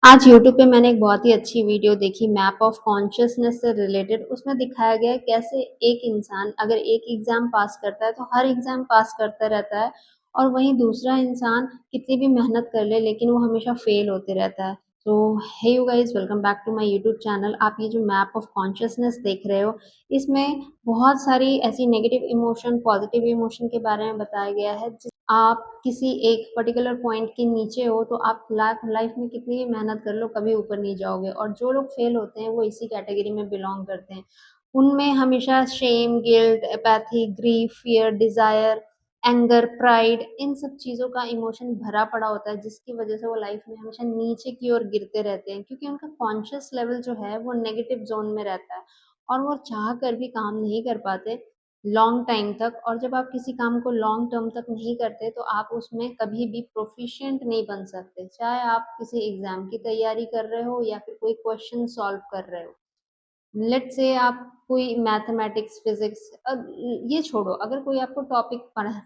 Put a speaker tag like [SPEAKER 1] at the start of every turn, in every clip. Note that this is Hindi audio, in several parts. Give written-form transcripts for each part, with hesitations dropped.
[SPEAKER 1] आज यूट्यूब पे मैंने एक बहुत ही अच्छी वीडियो देखी मैप ऑफ कॉन्शियसनेस से रिलेटेड। उसमें दिखाया गया है कैसे एक इंसान अगर एक एग्जाम पास करता है तो हर एग्जाम पास करता रहता है, और वहीं दूसरा इंसान कितनी भी मेहनत कर ले लेकिन वो हमेशा फेल होते रहता है। तो hey you guys, welcome back to my YouTube channel. आप ये जो मैप ऑफ कॉन्शियसनेस देख रहे हो, इसमें बहुत सारी ऐसी नेगेटिव इमोशन पॉजिटिव इमोशन के बारे में बताया गया है। आप किसी एक पर्टिकुलर पॉइंट के नीचे हो तो आप लाइफ में कितनी भी मेहनत कर लो कभी ऊपर नहीं जाओगे, और जो लोग फेल होते हैं वो इसी कैटेगरी में बिलोंग करते हैं। उनमें हमेशा shame, guilt, apathy, grief, fear, desire, anger, pride, इन सब चीज़ों का इमोशन भरा पड़ा होता है, जिसकी वजह से वो लाइफ में हमेशा नीचे की ओर गिरते रहते हैं, क्योंकि उनका कॉन्शियस लेवल जो है वो नेगेटिव जोन में रहता है और वो चाह कर भी काम नहीं कर पाते लॉन्ग टाइम तक। और जब आप किसी काम को लॉन्ग टर्म तक नहीं करते तो आप उसमें कभी भी प्रोफिशिएंट नहीं बन सकते, चाहे आप किसी एग्जाम की तैयारी कर रहे हो या फिर कोई क्वेश्चन सॉल्व कर रहे हो। लेट्स से आप कोई मैथमेटिक्स, फिजिक्स, ये छोड़ो, अगर कोई आपको टॉपिक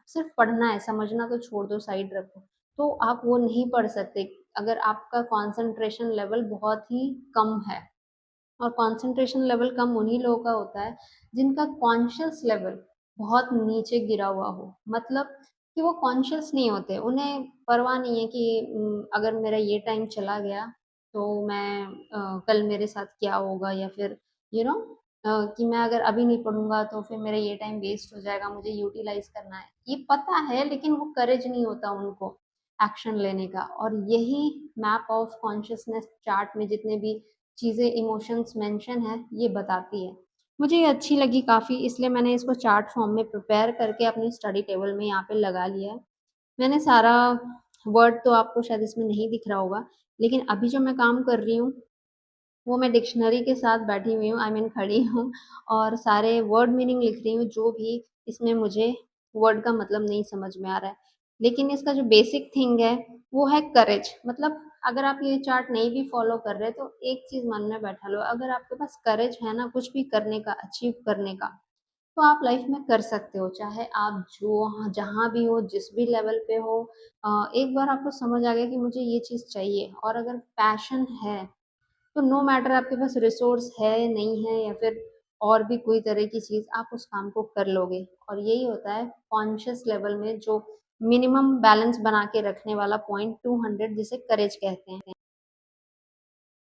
[SPEAKER 1] सिर्फ पढ़ना है, समझना तो छोड़ दो, साइड रखो, तो आप वो नहीं पढ़ सकते अगर आपका कंसंट्रेशन लेवल बहुत ही कम है। और कंसंट्रेशन लेवल कम उन्हीं लोगों का होता है जिनका कॉन्शियस लेवल बहुत नीचे गिरा हुआ हो, मतलब कि वो कॉन्शियस नहीं होते, उन्हें परवाह नहीं है कि अगर मेरा ये टाइम चला गया तो मैं कल मेरे साथ क्या होगा, या फिर यू नो कि मैं अगर अभी नहीं पढ़ूंगा तो फिर मेरा ये टाइम वेस्ट हो जाएगा, मुझे यूटिलाइज करना है, ये पता है, लेकिन वो करेज नहीं होता उनको एक्शन लेने का। और यही मैप ऑफ कॉन्शियसनेस चार्ट में जितने भी चीज़ें, इमोशंस मेंशन है, ये बताती है। मुझे ये अच्छी लगी काफ़ी, इसलिए मैंने इसको चार्ट फॉर्म में प्रिपेयर करके अपनी स्टडी टेबल में यहाँ पे लगा लिया है। मैंने सारा वर्ड तो आपको शायद इसमें नहीं दिख रहा होगा, लेकिन अभी जो मैं काम कर रही हूँ वो मैं डिक्शनरी के साथ बैठी हुई हूँ, आई मीन खड़ी हूँ, और सारे वर्ड मीनिंग लिख रही हूँ जो भी इसमें मुझे वर्ड का मतलब नहीं समझ में आ रहा है। लेकिन इसका जो बेसिक थिंग है वो है करेज। मतलब अगर आप ये चार्ट नहीं भी फॉलो कर रहे तो एक चीज मन में बैठा लो, अगर आपके पास करेज है ना कुछ भी करने का, अचीव करने का, तो आप लाइफ में कर सकते हो, चाहे आप जो जहाँ भी हो, जिस भी लेवल पे हो। एक बार आपको समझ आ गया कि मुझे ये चीज चाहिए, और अगर पैशन है तो नो मैटर आपके पास रिसोर्स है नहीं है, या फिर और भी कोई तरह की चीज, आप उस काम को कर लोगे। और यही होता है कॉन्शियस लेवल में जो मिनिमम बैलेंस बना के रखने वाला पॉइंट 200, जिसे करेज कहते हैं।